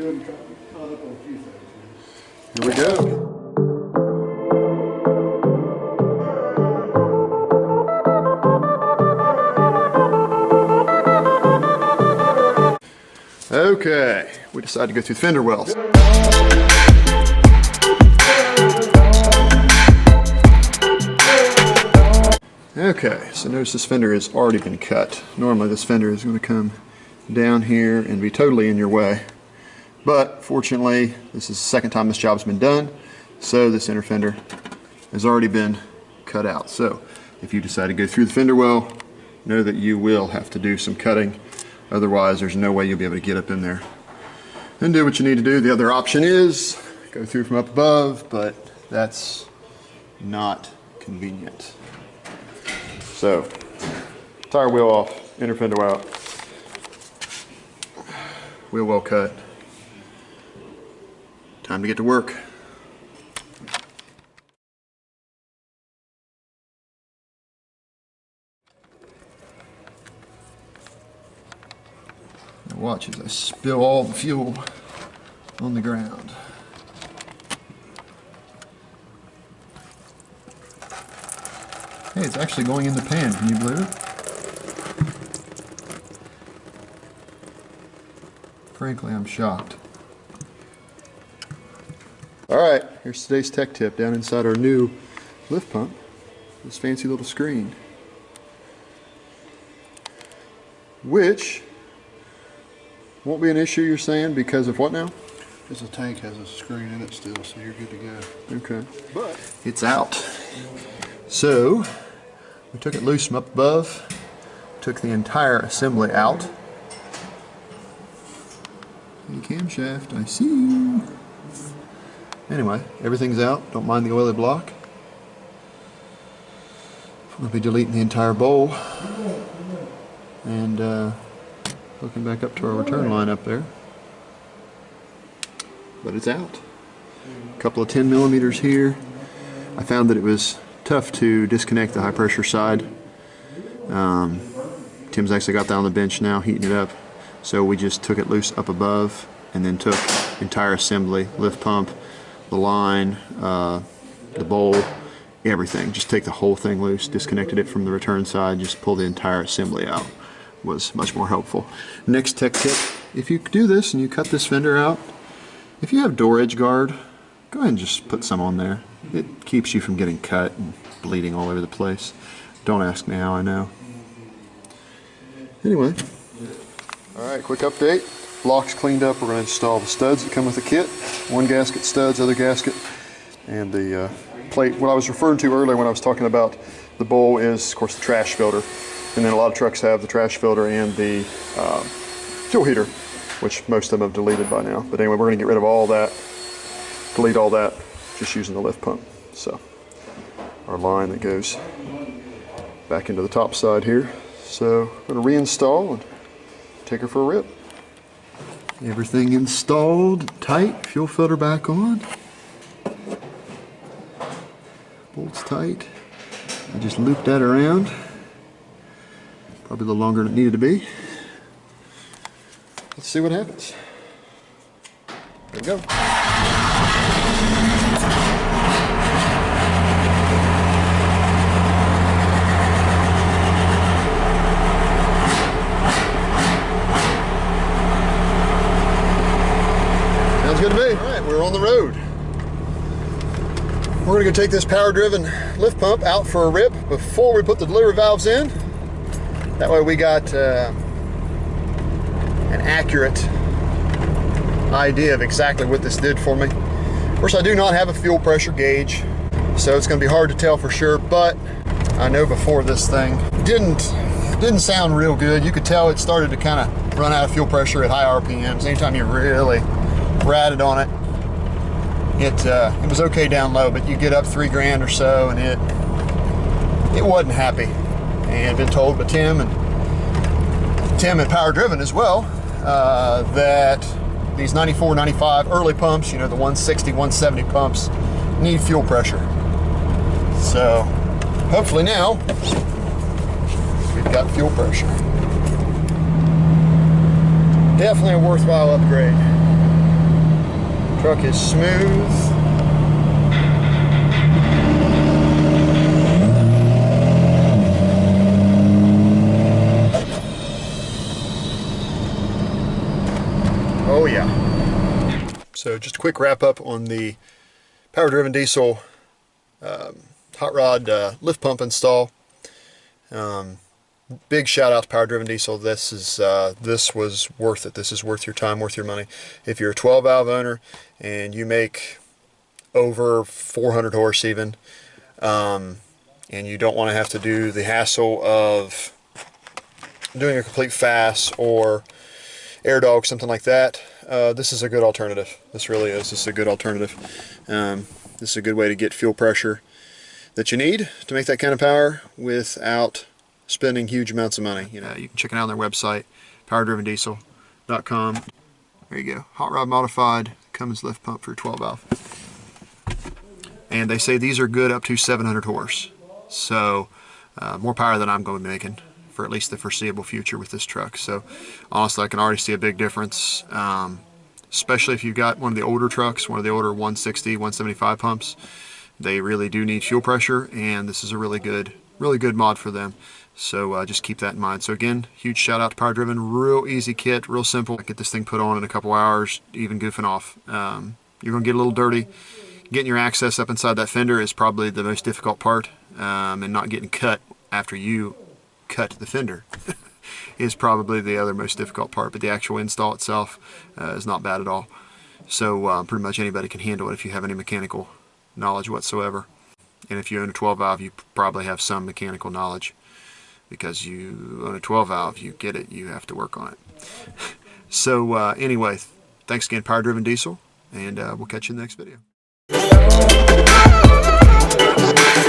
doing caught up on a few things. Here we go. Okay, we decided to go through the fender wells. Okay, so notice this fender has already been cut. Normally this fender is going to come down here and be totally in your way. But fortunately, this is the second time this job's been done, so this inner fender has already been cut out. So if you decide to go through the fender well, know that you will have to do some cutting. Otherwise, there's no way you'll be able to get up in there and do what you need to do. The other option is go through from up above, but that's not convenient. So, tire wheel off, inner fender out, wheel well cut. Time to get to work. Now watch as I spill all the fuel on the ground. Hey, it's actually going in the pan, can you believe it? Frankly, I'm shocked. Alright, here's today's tech tip down inside our new lift pump. This fancy little screen. Which won't be an issue, you're saying, because of what now? Because the tank has a screen in it still, so you're good to go. Okay. But it's out. So, we took it loose from up above, took the entire assembly out. The camshaft, I see you. Anyway, everything's out. Don't mind the oily block. We'll be deleting the entire bowl and hooking back up to our return line up there. But it's out. A couple of 10 millimeters here. I found that it was tough to disconnect the high pressure side. Tim's actually got that on the bench now, heating it up. So we just took it loose up above and then took entire assembly, lift pump, the line, the bowl, everything. Just take the whole thing loose, disconnected it from the return side, just pull the entire assembly out. Was much more helpful. Next tech tip, if you do this and you cut this fender out, if you have door edge guard, go ahead and just put some on there. It keeps you from getting cut and bleeding all over the place. Don't ask me how I know. Anyway, alright, quick update. Block's cleaned up. We're going to install the studs that come with the kit. One gasket studs, other gasket, and the plate. What I was referring to earlier when I was talking about the bowl is, of course, the trash filter. And then a lot of trucks have the trash filter and the fuel heater, which most of them have deleted by now. But anyway, we're going to get rid of all that, delete all that, just using the lift pump. So our line that goes back into the top side here. So we're going to reinstall and take her for a rip. Everything installed, tight, fuel filter back on. Bolts tight. I just looped that around. Probably a little longer than it needed to be. Let's see what happens. There we go. Sounds good to me. All right, we're on the road. We're going to go take this power-driven lift pump out for a rip before we put the delivery valves in. That way we got an accurate idea of exactly what this did for me. Of course, I do not have a fuel pressure gauge, so it's going to be hard to tell for sure, but I know before this thing didn't sound real good. You could tell it started to kind of run out of fuel pressure at high RPMs. Anytime you really ratted on it, it was okay down low, but you get up 3 grand or so and it wasn't happy. And been told by Tim at Power Driven as well, that these 94, 95 early pumps, you know, the 160, 170 pumps, need fuel pressure. So hopefully now we've got fuel pressure. Definitely a worthwhile upgrade. Truck is smooth. Oh yeah. So just a quick wrap up on the power-driven diesel hot rod lift pump install. Big shout out to Power Driven Diesel. This was worth it. This is worth your time, worth your money. If you're a 12 valve owner and you make over 400 horse even, and you don't want to have to do the hassle of doing a complete FAS or air dog, something like that, this is a good alternative. This really is. This is a good alternative. This is a good way to get fuel pressure that you need to make that kind of power without spending huge amounts of money. You can check it out on their website, powerdrivendiesel.com. There you go. Hot rod modified Cummins lift pump for 12 valve. And they say these are good up to 700 horse. So more power than I'm going to be making for at least the foreseeable future with this truck. So honestly, I can already see a big difference, especially if you've got one of the older trucks, one of the older 160, 175 pumps. They really do need fuel pressure, and this is a really good mod for them. So just keep that in mind. So again, huge shout out to Power Driven. Real easy kit, real simple. Get this thing put on in a couple hours, even goofing off. You're going to get a little dirty. Getting your access up inside that fender is probably the most difficult part, and not getting cut after you cut the fender is probably the other most difficult part, but the actual install itself is not bad at all. So pretty much anybody can handle it if you have any mechanical knowledge whatsoever. And if you own a 12 valve, you probably have some mechanical knowledge, because you own a 12 valve, you get it, you have to work on it. So anyway, thanks again, Power Driven Diesel, and we'll catch you in the next video.